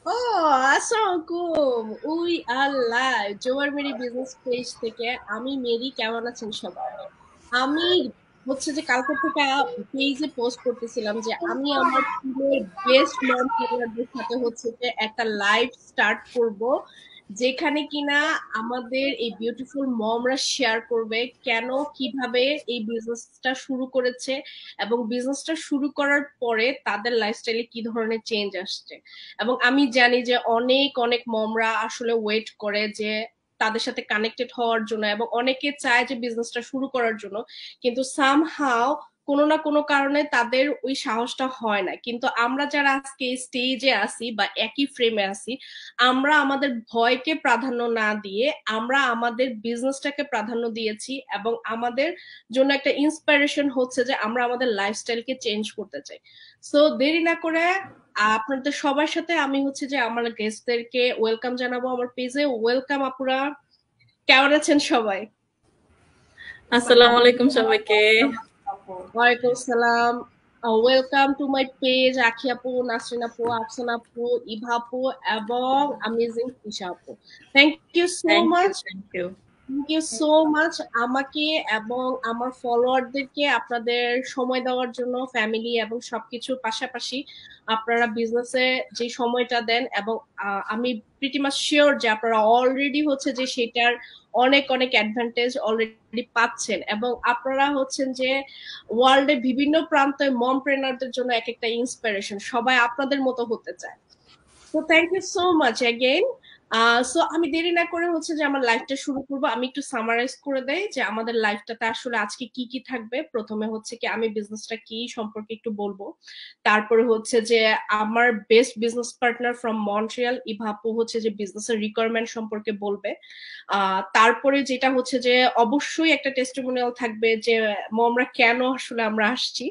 ও আসসালামাইকুম। উই আল্লাহ, জোয়ার Mary business page থেকে আমি মেরি। কেমন আছেন সবাই? আমি হচ্ছে যে কালকে থেকে পেজে পোস্ট করতেছিলাম যে আমি আমার টিমের বেস্ট মম ট্রেনারদের সাথে হচ্ছে যে একটা লাইভ স্টার্ট করব, যেখানে কিনা আমাদের এই বিউটিফুল মমরা শেয়ার করবে কেন কিভাবে এই বিজনেসটা শুরু করেছে এবং বিজনেসটা শুরু করার পরে তাদের লাইফস্টাইলে কি ধরনের চেঞ্জ আসছে। এবং আমি জানি যে অনেক অনেক মমরা আসলে ওয়েট করে যে তাদের সাথে কানেক্টেড হওয়ার জন্য, এবং অনেকে চায় যে বিজনেসটা শুরু করার জন্য, কিন্তু সামহাও কোনো না কোনো কারণে তাদের ওই সাহসটা হয় না। কিন্তু আমরা যারা আজকে স্টেজে আসি বা একই ফ্রেমে আসি, আমরা আমাদের ভয়কে প্রাধান্য না দিয়ে আমরা আমাদের বিজনেসটাকে প্রাধান্য দিয়েছি, এবং আমাদের জন্য একটা ইন্সপিরেশন হচ্ছে যে আমরা আমাদের লাইফস্টাইলকে চেঞ্জ করতে চাই। সো দেরি না করে আপনাদের সবার সাথে আমি হচ্ছে যে আমার গেস্টদেরকে ওয়েলকাম জানাবো আমার পেজে। ওয়েলকাম আপুরা, কেমন আছেন সবাই? আসসালামু আলাইকুম সবাইকে। ওয়ালাইকুম সালাম। ওয়েলকাম টু মাই পেজ আখি আপু, নাসরিন আপু, আফসান আপু, ইভা আপু এবং অ্যামেজিং তিশা আপু। Thank you so thank you, much. Thank you. Thank you so much আমাকে এবং আমার ফলোয়ারদেরকে আপনাদের সময় দেওয়ার জন্য, ফ্যামিলি এবং সবকিছুর পাশাপাশি আপনারা বিজনেসে যে সময়টা দেন, এবং আমি প্রিটি মাচ শিওর যে আপনারা অলরেডি হচ্ছে যে সেটার অনেক অনেক অ্যাডভান্টেজ অলরেডি পাচ্ছেন, এবং আপনারা হচ্ছেন যে ওয়ার্ল্ডে বিভিন্ন প্রান্তে মমপ্রেনারদের জন্য এক একটা ইন্সপিরেশন। সবাই আপনাদের মতো হতে চায়। তো thank you so much again. So আমি দেরি না করে হচ্ছে যে আমার লাইফটা শুরু করব। আমি একটু সামারাইজ করে দেই যে আমাদের লাইফটাতে আসলে আজকে কি কি থাকবে। প্রথমে হচ্ছে কি আমি বিজনেসটা কি সম্পর্কে একটু বলবো। তারপরে হচ্ছে যে আমার best business partner from Montreal ইভাপু হচ্ছে যে বিজনেসের রিকোয়ারমেন্ট সম্পর্কে বলবে। তারপরে যেটা হচ্ছে যে অবশ্যই একটা টেস্টিমোনিয়াল থাকবে যে মমরা কেন আসলে আমরা আসছি,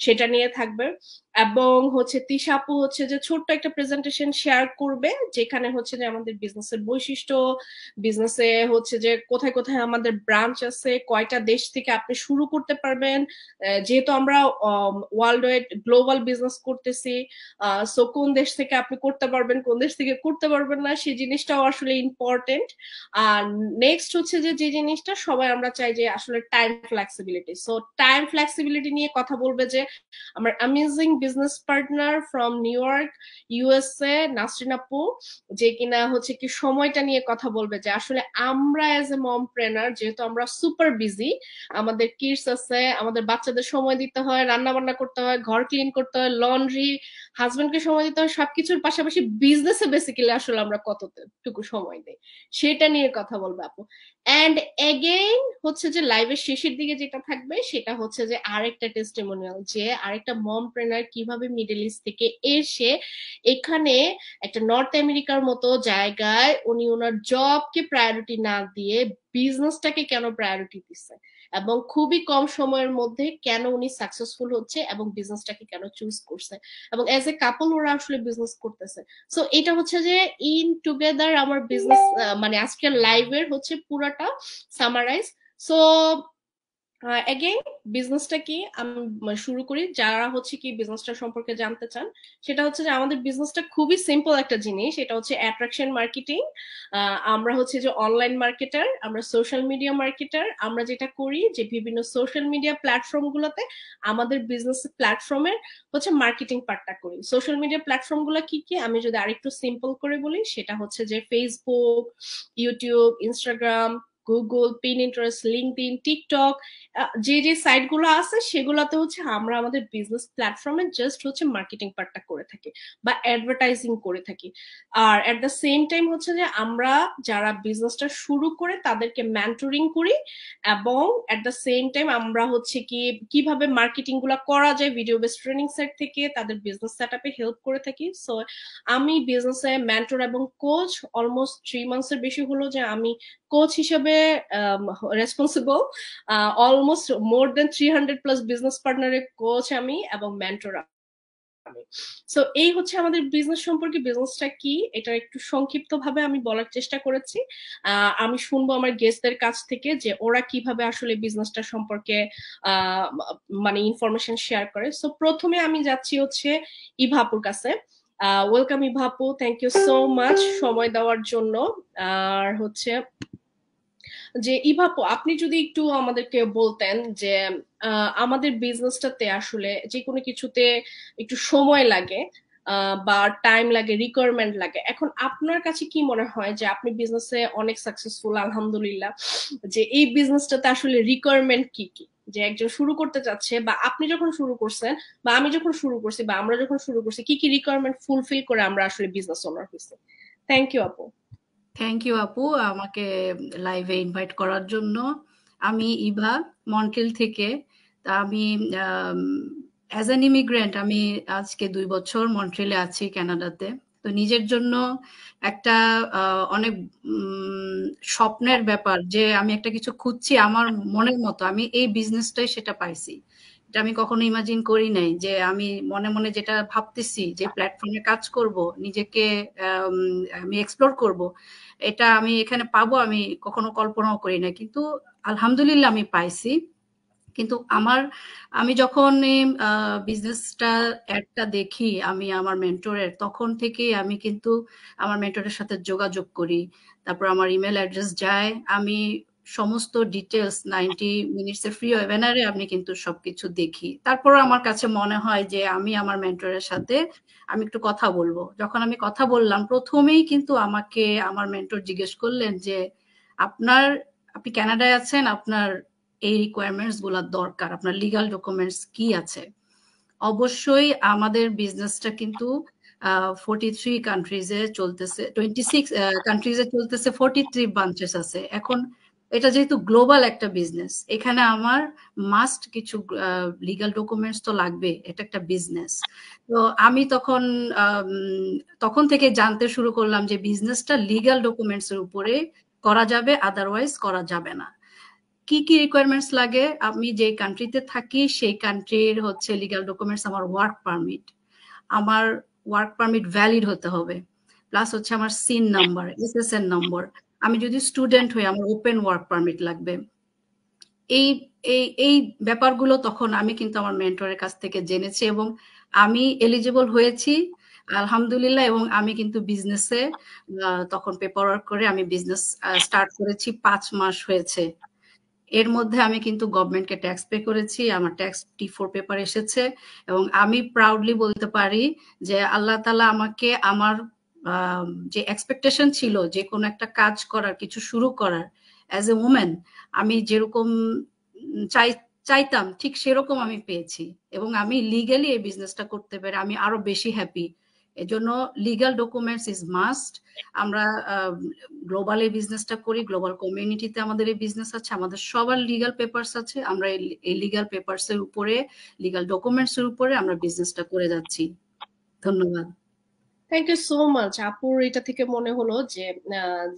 সেটা নিয়ে থাকবে। এবং হচ্ছে তিশা আপু হচ্ছে যে ছোট্ট একটা প্রেজেন্টেশন শেয়ার করবে, যেখানে হচ্ছে যে আমাদের বিজনেসের বৈশিষ্ট্য, বিজনেসে হচ্ছে যে কোথায় কোথায় আমাদের ব্রাঞ্চ আছে, কয়টা দেশ থেকে আপনি শুরু করতে পারবেন। যেহেতু আমরা ওয়ার্ল্ড ওয়াইড গ্লোবাল বিজনেস করতেছি, সো কোন দেশ থেকে আপনি করতে পারবেন, কোন দেশ থেকে করতে পারবেন না, সেই জিনিসটাও আসলে ইম্পর্টেন্ট। আর নেক্সট হচ্ছে যে যে জিনিসটা সবাই আমরা চাই যে আসলে time flexibility. So time flexibility নিয়ে কথা বলবে যে আমার amazing business partner from new York, USA, Nasrin আপু, যে কিনা হচ্ছে কি সময়টা নিয়ে কথা বলবে যে আসলে আমরা এজ এ মম প্রেনার, যেহেতু আমরা সুপার বিজি, আমাদের কিডস আছে, আমাদের বাচ্চাদের সময় দিতে হয়, রান্না বান্না করতে হয়, ঘর ক্লিন করতে হয়, লন্ড্রি, হাজবেন্ডকে সময় দিতে হয়, সবকিছুর পাশাপাশি বিজনেসে বেসিক্যালি আসলে আমরা কতটুকু সময় দেই, সেটা নিয়ে কথা বলবে আপু। অ্যান্ড এগেইন হচ্ছে যে লাইভের শেষের দিকে যেটা থাকবে সেটা হচ্ছে যে আরেকটা টেস্টিমোনিয়াল, যে আরেকটা মমপ্রেনার কিভাবে মিডল ইস্ট থেকে এসে এখানে একটা নর্থ আমেরিকার মতো জায়গায় উনি ওনার জবকে প্রায়োরিটি না দিয়ে বিজনেসটাকে কেন প্রায়োরিটি দিচ্ছে, এবং খুবই কম সময়ের মধ্যে কেন উনি সাকসেসফুল হচ্ছে এবং বিজনেসটাকে কেন চুজ করছে, এবং এজ এ কাপল ওরা আসলে বিজনেস করতেছে। সো এটা হচ্ছে যে ইন টুগেদার আমার বিজনেস, মানে আজকের লাইভের হচ্ছে পুরাটা সামারাইজ। সো এগেইন বিজনেসটা কি আমি শুরু করি। যারা হচ্ছে কি বিজনেসটা সম্পর্কে জানতে চান, সেটা হচ্ছে যে আমাদের বিজনেসটা খুবই সিম্পল একটা জিনিস, এটা হচ্ছে অ্যাট্রাকশন মার্কেটিং। আমরা হচ্ছে যে অনলাইন মার্কেটার, আমরা সোশ্যাল মিডিয়া মার্কেটার। আমরা যেটা করি যে বিভিন্ন সোশ্যাল মিডিয়া প্ল্যাটফর্ম গুলোতে আমাদের বিজনেস প্ল্যাটফর্মের হচ্ছে মার্কেটিং পার্টটা করি। সোশ্যাল মিডিয়া প্ল্যাটফর্ম গুলো কি কি আমি যদি আরেকটু সিম্পল করে বলি, সেটা হচ্ছে যে Facebook, YouTube, Instagram, Google, Pinterest, LinkedIn, TikTok, যে যে সাইট গুলো আছে সেগুলোতে হচ্ছে আমরা আমাদের বিজনেস প্ল্যাটফর্মে জাস্ট হচ্ছে মার্কেটিং পার্টটা করে থাকি বা অ্যাডভার্টাইজিং করে থাকি। আর এট দ্য সেম টাইম হচ্ছে যে আমরা যারা বিজনেসটা শুরু করে তাদেরকে মেন্টরিং করি, এবং এট দ্য সেম টাইম আমরা হচ্ছে কি কিভাবে মার্কেটিং গুলা করা যায় ভিডিও বেস ট্রেনিং সেট থেকে তাদের বিজনেস সেট আপে হেল্প করে থাকি। সো আমি বিজনেসে মেন্টর এবং কোচ অলমোস্ট 3 মান্থস এর বেশি হলো যে আমি কোচ হিসেবে রেসপন্সিবল। অলমোস্ট মোর দেন 300+ বিজনেস পার্টনারের কোচ আমি এবং মেন্টর আমি। সো এই হচ্ছে আমাদের বিজনেস সম্পর্কে, বিজনেসটা কি এটা একটু সংক্ষিপ্ত ভাবে আমি বলার চেষ্টা করেছি। আমি শুনবো আমার গেস্টদের কাছ থেকে যে ওরা কিভাবে আসলে বিজনেসটা সম্পর্কে আহ মানে ইনফরমেশন শেয়ার করে। সো প্রথমে আমি যাচ্ছি হচ্ছে ইভাপুর কাছে। ওয়েলকাম ইভা আপু, থ্যাংক ইউ সো মাচ সময় দেওয়ার জন্য। আর হচ্ছে যে ইভা আপু, আপনি যদি একটু আমাদেরকে বলতেন যে আমাদের বিজনেসটাতে আসলে যে কোনো কিছুতে একটু সময় লাগে বা টাইম লাগে, রিকোয়ারমেন্ট লাগে। এখন আপনার কাছে কি মনে হয় যে আপনি বিজনেসে অনেক সাকসেসফুল আলহামদুলিল্লাহ, যে এই বিজনেসটাতে আসলে রিকোয়ারমেন্ট কি কি, যে একজন শুরু করতে চাচ্ছে বা আপনি যখন শুরু করছেন বা আমি যখন শুরু করছি বা আমরা যখন শুরু করছি, কি কি রিকোয়ারমেন্ট ফুলফিল করে আমরা আসলে বিজনেস ওনার হয়েছি? থ্যাংক ইউ আপু। থ্যাংক ইউ আপু আমাকে লাইভে ইনভাইট করার জন্য। আমি ইভা, মন্ট্রিল থেকে। তা আমি অ্যাজ অ্যান ইমিগ্রেন্ট আমি আজকে 2 বছর মন্ট্রিলে আছি, কানাডাতে। তো নিজের জন্য একটা অনেক স্বপ্নের ব্যাপার যে আমি একটা কিছু খুঁজছি আমার মনের মতো, আমি এই বিজনেসটাই সেটা পাইছি। এটা আমি কখনো ইমাজিন করি নাই যে আমি মনে মনে যেটা ভাবতেছি যে প্ল্যাটফর্মে কাজ করব, নিজেকে আমি এক্সপ্লোর করব, এটা আমি এখানে পাবো আমি কখনো কল্পনাও করি না, কিন্তু আলহামদুলিল্লাহ আমি পাইছি। কিন্তু আমি যখন এই বিজনেসটা অ্যাডটা দেখি আমি আমার মেন্টরের, তখন থেকেই আমি কিন্তু আমার মেন্টরের সাথে যোগাযোগ করি। তারপর আমার ইমেল অ্যাড্রেস যায়, আমি সমস্ত ডিটেলস 90 মিনিটসের ফ্রি ওয়েবিনারে আমি কিন্তু সবকিছু দেখি। তারপর আমার কাছে মনে হয় যে আমি আমার মেন্টরের সাথে আমি একটু কথা বলবো। যখন আমি কথা বললাম, প্রথমেই কিন্তু আমাকে আমার মেন্টর জিজ্ঞেস করলেন যে আপনি কানাডায় আছেন, আপনার এই রিকোয়ারমেন্টস গুলা দরকার, আপনার লিগাল ডকুমেন্টস কি আছে? অবশ্যই আমাদের বিজনেসটা কিন্তু 43 কান্ট্রিজে চলতেছে, 26 কান্ট্রিজে চলতেছে, 43 ব্রাঞ্চেস আছে। এখন এটা যেহেতু গ্লোবাল একটা বিজনেস, এখানে আমার মাস্ট কিছু লিগাল ডকুমেন্টস তো লাগবে, এটা একটা বিজনেস। তো আমি তখন থেকে জানতে শুরু করলাম যে বিজনেসটা লিগাল ডকুমেন্টস এর উপরে করা যাবে, আদারওয়াইজ করা যাবে না। কি কি রিকোয়ারমেন্টস লাগে? আমি যে কান্ট্রিতে থাকি সেই কান্ট্রির হচ্ছে লিগাল ডকুমেন্টস, আমার ওয়ার্ক পারমিট ভ্যালিড হতে হবে, প্লাস হচ্ছে আমার সিন নাম্বার, এসএসএন নম্বর। আমি যদি স্টুডেন্ট হই আমার ওপেন ওয়ার্ক পারমিট লাগবে। এই এই এই ব্যাপারগুলো তখন আমি কিন্তু আমার মেন্টরের কাছ থেকে জেনেছি এবং আমি এলিজিবল হয়েছি আলহামদুলিল্লাহ। এবং আমি কিন্তু বিজনেসে তখন পেপার ওয়ার্ক করে আমি বিজনেস স্টার্ট করেছি, 5 মাস হয়েছে। এর মধ্যে আমি কিন্তু গভর্নমেন্টকে ট্যাক্স পে করেছি, আমার ট্যাক্স T4 পেপার এসেছে এবং আমি প্রাউডলি বলতে পারি যে আল্লাহ তাআলা আমাকে আমার যে এক্সপেকটেশন ছিল যে কোনো একটা কাজ করার, কিছু শুরু করার, অ্যাজ এ ওমেন আমি যেরকম চাইতাম ঠিক সেরকম আমি পেয়েছি এবং আমি লিগালি এই বিজনেসটা করতে পেরে আমি আরো বেশি হ্যাপি। এজন্য লিগাল ডকুমেন্টস ইজ মাস্ট। আমরা গ্লোবাল এই বিজনেসটা করি, গ্লোবাল কমিউনিটিতে আমাদের এই বিজনেস আছে, আমাদের সবার লিগাল পেপারস আছে, আমরা এই লিগাল পেপারস এর উপরে, লিগাল ডকুমেন্টস এর উপরে আমরা বিজনেসটা করে যাচ্ছি। ধন্যবাদ। থ্যাংক ইউ সো মাচ আপুর। এটা থেকে মনে হলো যে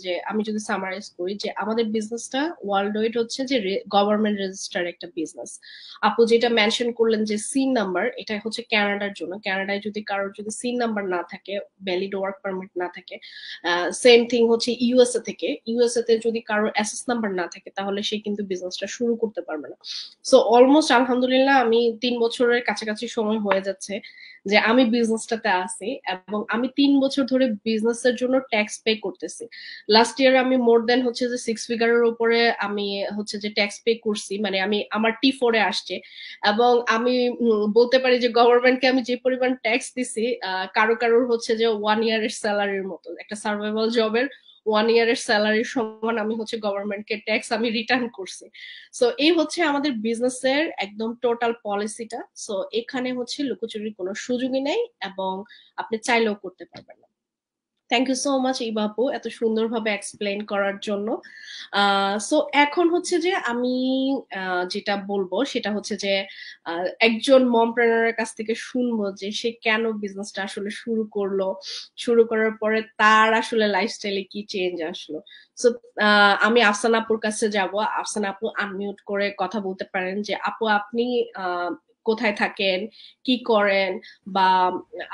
যে আমি যদি সামারাইজ করি যে আমাদের বিজনেসটা ওয়ার্ল্ড ওয়াইড হচ্ছে যে গভর্নমেন্ট রেজিস্টার একটা বিজনেস। আপু যেটা মেনশন করলেন যে সিন নাম্বার, এটা হচ্ছে কানাডার জন্য। কানাডায় যদি কারোর যদি সিন নাম্বার না থাকে, ভ্যালিড ওয়ার্ক পারমিট না থাকে, সেম থিং হচ্ছে ইউএসএ থেকে, ইউএসএ তে যদি কারোর এসএস নাম্বার না থাকে তাহলে সে কিন্তু বিজনেসটা শুরু করতে পারবে না। সো অলমোস্ট আলহামদুলিল্লাহ আমি 3 বছরের কাছাকাছি সময় হয়ে যাচ্ছে যে আমি বিজনেসটাতে আছি এবং আমি 3 বছর ধরে বিজনেসের জন্য ট্যাক্স পে করতেছি। লাস্ট ইয়ার আমি মোর দেন হচ্ছে যে 6 ফিগারের উপরে আমি হচ্ছে যে ট্যাক্স পে করছি, মানে আমি আমার T4 আসছে। এবং আমি বলতে পারি যে গভর্নমেন্টকে আমি যে পরিমাণ ট্যাক্স দিছি, কারোর হচ্ছে যে 1 ইয়ারের স্যালারির মতো, একটা সার্ভাইভাল জবের 1 ইয়ারের স্যালারির সমান আমি হচ্ছে গভর্নমেন্টকে ট্যাক্স আমি রিটার্ন করছি। সো এই হচ্ছে আমাদের বিজনেসের একদম টোটাল পলিসিটা। সো এখানে হচ্ছে লুকোচুরির কোনো সুযোগই নেই এবং আপনি চাইলেও করতে পারবেন না। থ্যাংক ইউ সো মাচ এই বাপু এত সুন্দরভাবে এক্সপ্লেন করার জন্য। সো এখন হচ্ছে যে আমি যেটা বলবো সেটা হচ্ছে যে একজন মমপ্রেনারের কাছ থেকে শুনবো যে সে কেন বিজনেসটা আসলে শুরু করলো, শুরু করার পরে তার আসলে লাইফস্টাইলে কি চেঞ্জ আসলো। সো আমি আফসানা আপুর কাছে যাব। আফসানা আপু আনমিউট করে কথা বলতে পারেন যে আপু আপনি কোথায় থাকেন, কি করেন, বা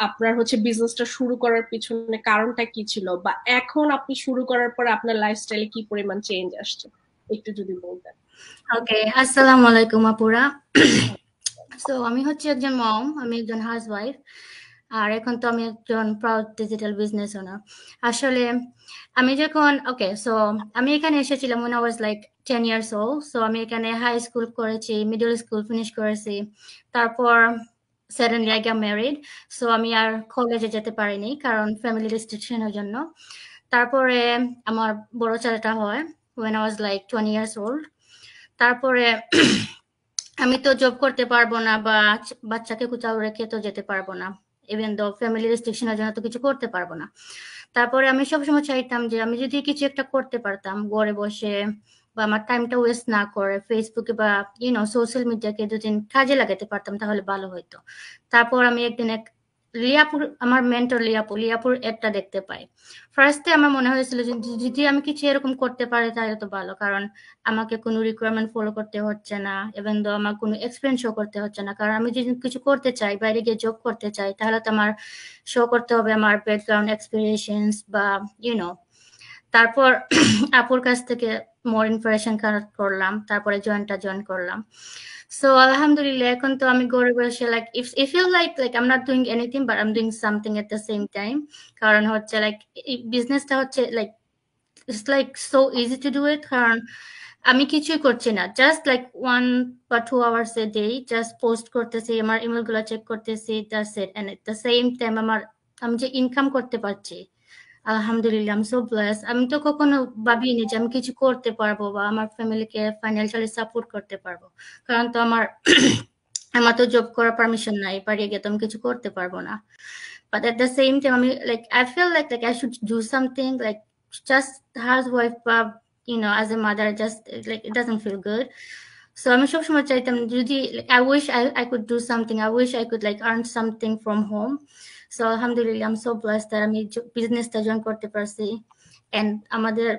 আপনার হচ্ছে বিজনেসটা শুরু করার পিছনে কারণটা কি ছিল, বা এখন আপনি শুরু করার পর আপনার লাইফস্টাইলে কি পরিমাণ চেঞ্জ আসছে একটু যদি বলতেন। ওকে, আসসালামু আলাইকুম আপুরা। সো আমি হচ্ছে একজন মম, আমি একজন হাউসওয়াইফ। আর এখন তো আমি একজন প্রাউড ডিজিটাল বিজনেস ওনার। আসলে আমি যখন সো আমি এখানে এসেছিলাম when I was like 10 years old. So আমি এখানে হাই স্কুল করেছি, মিডল স্কুল ফিনিশ করেছি। তারপর suddenly I got married. So আমি আর কলেজে যেতে পারিনি কারণ ফ্যামিলি রেস্ট্রিকশনের জন্য। তারপরে আমার বড় ছেলেটা হয় when I was like 20 years old. তারপরে আমি তো জব করতে পারবো না বা বাচ্চাকে কোথাও রেখে তো যেতে পারবো না, ইভেন দো ফ্যামিলি রেস্ট্রিকশনের জন্য তো কিছু করতে পারবো না। তারপরে আমি সবসময় চাইতাম যে আমি যদি কিছু একটা করতে পারতাম ঘরে বসে, বা আমার টাইমটা ওয়েস্ট না করে ফেসবুকে বা সোশ্যাল মিডিয়াকে দুদিন কাজে লাগাতে পারতাম তাহলে ভালো হতো। তারপর আমি একদিন এক লিয়াপুর, আমার মেন্টর লিয়াপুর একটা দেখতে পাই। ফার্স্টে আমার মনে হয়েছিল যে যদি আমি কিছু এরকম করতে পারি তাহলে তো ভালো, কারণ আমাকে কোনো রিকোয়ারমেন্ট ফলো করতে হচ্ছে না, ইভেন দো আমার কোনো এক্সপেরিয়েন্স শো করতে হচ্ছে না। কারণ আমি যদি কিছু করতে চাই, বাইরে গিয়ে জব করতে চাই, তাহলে তো আমার শো করতে হবে আমার ব্যাকগ্রাউন্ড এক্সপিরিয়েন্স বা ইউনো। তারপর আপুর কাছ থেকে মোর ইনফরমেশন কালেক্ট করলাম, তারপরে জয়েন করলাম। সো আলহামদুলিল্লাহ এখন তো আমি ঘরে বসে like if you like I am not doing anything but I am doing something at the same time. কারণ হচ্ছে লাইক বিজনেসটা হচ্ছে like it's like so easy to do it, কারণ আমি কিছুই করছি না, জাস্ট লাইক 1 বা 2 hours a day just post করতেছি, আমার ইমেল গুলো চেক করতেছি, that's it. And at the same time আমি যে ইনকাম করতে পারছি, আলহামদুলিল্লাহ আমি সো ব্লেস। আমি তো কখনো ভাবিনি যে আমি কিছু করতে পারবো বা আমার ফ্যামিলিকে ফাইন্যান্সিয়ালি সাপোর্ট করতে পারবো, কারণ তো আমার আমার তো জব করার পারমিশন নাই, বাড়ি গিয়ে তো আমি কিছু করতে পারবো না। But at the same time আমি I feel like I should do something like just housewife বা as a mother, just it doesn't feel good. So আমি সবসময় চাইতাম যদি I wish I could do something. I wish I could earn something from home. So alhamdulillah I'm so blessed that আমি বিজনেসটা join করতে পারছি, and আমাদের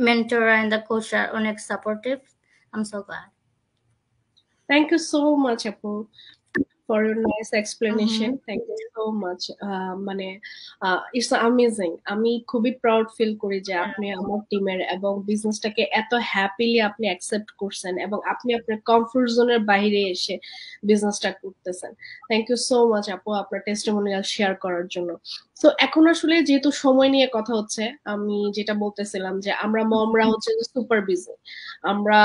mentor and the coach are অনেক supportive. I'm so glad. Thank you so much, Apu, for your nice explanation. Thank you so much. মানে it's amazing. আমি খুবই proud feel করি যে আপনি আমার টিমের এবং বিজনেসটাকে এত হ্যাপিলি আপনি অ্যাকসেপ্ট করছেন এবং আপনি আপনার কমফোর্ট জোনের বাইরে এসে বিজনেসটা করতেছেন। থ্যাংক ইউ সো মাচ আপু আপনার টেস্টিমোনিয়াল শেয়ার করার জন্য। তো এখন আসলে যেহেতু সময় নিয়ে কথা হচ্ছে, আমি যেটা বলতেছিলাম যে আমরা মমরা হচ্ছে যে সুপার বিজি। আমরা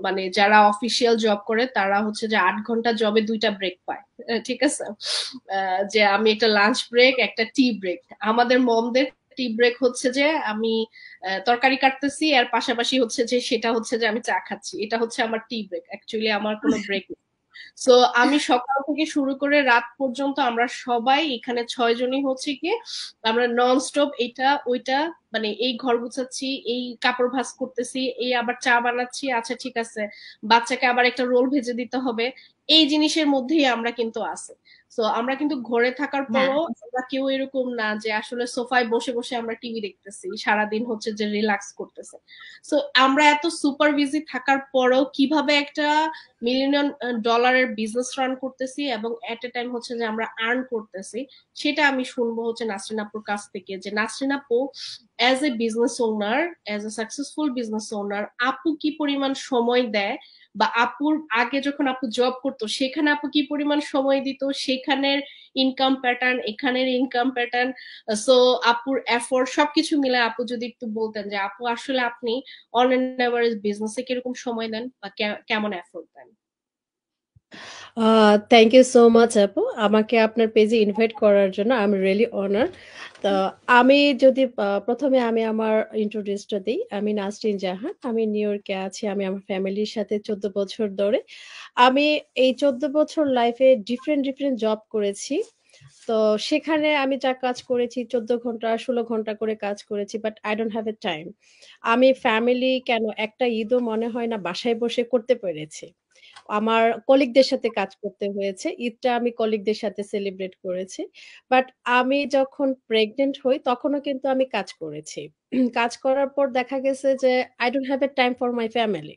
মানে যারা অফিসিয়াল জব করে তারা হচ্ছে যে 8 ঘন্টা জবে 2টা ব্রেক পায়, ঠিক আছে? যে আমি একটা লাঞ্চ ব্রেক, একটা টি ব্রেক। আমাদের মমদের টি ব্রেক হচ্ছে যে আমি তরকারি কাটতেছি, আর পাশাপাশি হচ্ছে যে সেটা হচ্ছে যে আমি চা খাচ্ছি, এটা হচ্ছে আমার টি ব্রেক। অ্যাকচুয়ালি আমার কোনো ব্রেক নেই। সো আমি সকাল থেকে শুরু করে রাত পর্যন্ত আমরা সবাই এখানে 6 জনই হচ্ছে কি আমরা নন স্টপ এটা ওইটা, মানে এই ঘর গুছাচ্ছি, এই কাপড় ভাঁজ করতেছি, এই আবার চা বানাচ্ছি, আচ্ছা ঠিক আছে বাচ্চাকে আবার একটা রোল ভেজে দিতে হবে, এই জিনিসের মধ্যেই আমরা কিন্তু আছি। সো আমরা কিন্তু ঘরে থাকার পরও আমরা কেউ এরকম না যে আসলে সোফায় বসে বসে আমরা টিভি দেখতেছি, সারাদিন হচ্ছে যে রিল্যাক্স করতেছে। সো আমরা এত সুপার বিজি থাকার পরেও কিভাবে একটা মিলিয়ন ডলারের বিজনেস রান করতেছি এবং এট এ টাইম হচ্ছে যে আমরা আর্ন করতেছি, সেটা আমি শুনবো হচ্ছে নাসরিন আপুর কাছ থেকে। যে নাসরিন আপু as a business owner, as a successful business owner, আপু কি পরিমাণ সময় দেয়, বা আপুর আগে যখন আপু জব করতো সেখানে আপু কি পরিমাণ সময় দিত, সেখানের ইনকাম প্যাটার্ন, এখানের ইনকাম প্যাটার্ন, সো আপুর এফোর্ট সবকিছু মিলে আপু যদি একটু বলতেন যে আপু আসলে আপনি অন এন এভারেজ বিজনেসে কিরকম সময় দেন বা কেমন এফোর্ট দেন? থ্যাংক ইউ সো মাচ আপু আমাকে আপনার পেজে ইনভাইট করার জন্য। I am really honour. তো আমি যদি প্রথমে আমি আমার ইন্ট্রোডিউসটা দিই। আমি নাসরিন জাহান, আমি নিউ ইয়র্কে আছি। আমি আমার ফ্যামিলির সাথে 14 বছর ধরে। আমি এই 14 বছর লাইফে ডিফারেন্ট জব করেছি। তো সেখানে আমি যা কাজ করেছি 14 ঘন্টা 16 ঘন্টা করে কাজ করেছি, but I don't have a time. আমি ফ্যামিলি কেন একটা ঈদও মনে হয় না বাসায় বসে করতে পেরেছি। আমার কলিগদের সাথে কাজ করতে হয়েছে। ঈদটা আমি কলিগদের সাথে সেলিব্রেট করেছি। বাট আমি যখন প্রেগনেন্ট হই তখনও কিন্তু আমি কাজ করেছি। কাজ করার পর দেখা গেছে যে I don't have a time for my family.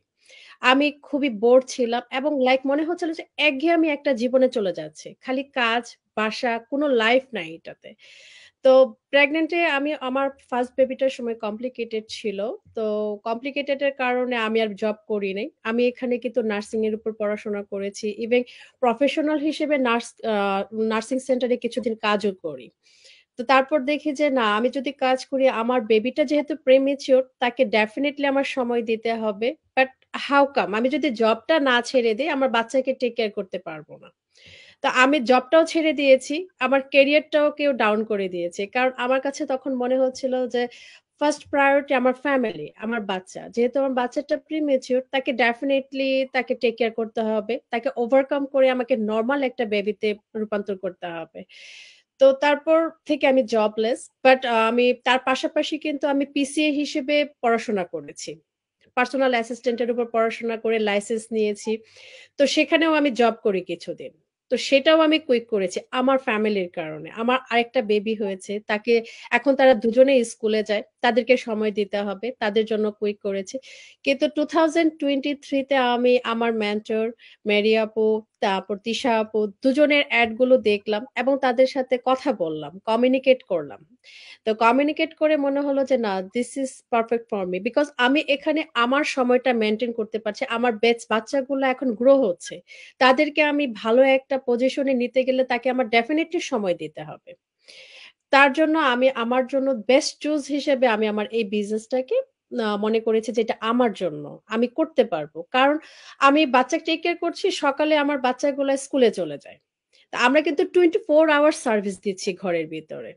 আমি খুবই বোর ছিলাম এবং লাইক মনে হচ্ছিল যে একঘেয়েমি একটা জীবনে চলে যাচ্ছে। খালি কাজ, বাসা, কোনো লাইফ নাই এটাতে। তো প্রেগনেন্টে আমি আমার ফার্স্ট বেবিটার সময় কমপ্লিকেটেড ছিল। তো কমপ্লিকেটেড এর কারণে আমি আর জব করি নাই। আমি এখানে কিন্তু নার্সিং এর উপর পড়াশোনা করেছি। ইভেন প্রফেশনাল হিসেবে নার্সিং সেন্টারে কিছুদিন কাজও করি। তো তারপর দেখি যে না, আমি যদি কাজ করি, আমার বেবিটা যেহেতু প্রিমেচিউর, তাকে ডেফিনিটলি আমার সময় দিতে হবে। বাট হাউ কাম আমি যদি জবটা না ছেড়ে দিই, আমার বাচ্চাকে টেক কেয়ার করতে পারবো না। তো আমি জবটাও ছেড়ে দিয়েছি, আমার ক্যারিয়ারটাও কেউ ডাউন করে দিয়েছে। কারণ আমার কাছে তখন মনে হচ্ছিল যে ফার্স্ট প্রায়োরিটি আমার ফ্যামিলি, আমার বাচ্চা। যেহেতু আমার বাচ্চাটা প্রিমেচিউর, তাকে ডেফিনেটলি তাকে টেক কেয়ার করতে হবে, তাকে ওভারকাম করে আমাকে নর্মাল একটা বেবিতে রূপান্তর করতে হবে। তো তারপর থেকে আমি জবলেস। বাট আমি তার পাশাপাশি কিন্তু আমি পিসিএ হিসেবে পড়াশোনা করেছি, পার্সোনাল অ্যাসিস্ট্যান্টের উপর পড়াশোনা করে লাইসেন্স নিয়েছি। তো সেখানেও আমি জব করি কিছুদিন। তো সেটাও আমি কুইক করেছি আমার ফ্যামিলির কারণে। আমার আরেকটা বেবি হয়েছে, তাকে এখন তারা দুজনেই স্কুলে যায়, তাদেরকে সময় দিতে হবে, তাদের জন্য কুইক করেছি। কিন্তু 2023 তে আমি আমার মেন্টর মেরি আপু, তারপর তিশা আপু, দুজনের অ্যাড গুলো দেখলাম এবং তাদের সাথে কথা বললাম, কমিউনিকেট করলাম। তো কমিউনিকেট করে মনে হলো যে না, this is perfect for me, because আমি এখানে আমার সময়টা মেনটেন করতে পারছি। আমার বাচ্চাগুলো এখন গ্রো হচ্ছে, তাদেরকে আমি ভালো একটা পজিশনে নিতে গেলে তাকে আমার ডেফিনেটলি সময় দিতে হবে। তার জন্য আমি আমার জন্য বেস্ট চুজ হিসেবে আমি আমার এই বিজনেসটাকে মনে করেছি যে এটা আমার জন্য আমি করতে পারবো। কারণ আমি বাচ্চা টেক কেয়ার করছি, সকালে আমার বাচ্চাগুলো স্কুলে চলে যায়। তা আমরা কিন্তু 24 আওয়ার সার্ভিস দিচ্ছি ঘরের ভিতরে।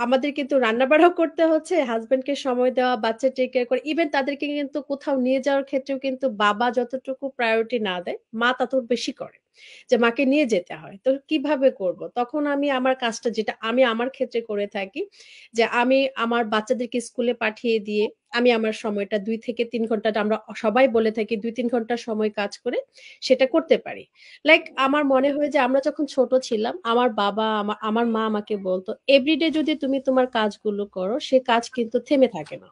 আমাদের কিন্তু রান্না বাড়াও করতে হচ্ছে, হাজবেন্ডকে সময় দেওয়া, বাচ্চা টেক কেয়ার করে, ইভেন তাদেরকে কিন্তু কোথাও নিয়ে যাওয়ার ক্ষেত্রেও কিন্তু বাবা যতটুকু প্রায়োরিটি না দেয়, মা তত বেশি করে, যে মাকে নিয়ে যেতে হয়। তো কিভাবে করব? তখন আমি আমার কাজটা, যেটা আমি আমার ক্ষেত্রে করে থাকি, যে আমি আমার বাচ্চাদেরকে স্কুলে পাঠিয়ে দিয়ে আমি আমার সময়টা 2 থেকে 3 ঘন্টাটা, আমরা সবাই বলে থাকি 2-3 ঘন্টা সময় কাজ করে সেটা করতে পারি। লাইক আমার মনে হয় যে আমরা যখন ছোট ছিলাম, আমার বাবা, আমার মা আমাকে বলতো এভরিডে যদি তুমি তোমার কাজগুলো করো, সে কাজ কিন্তু থেমে থাকে না।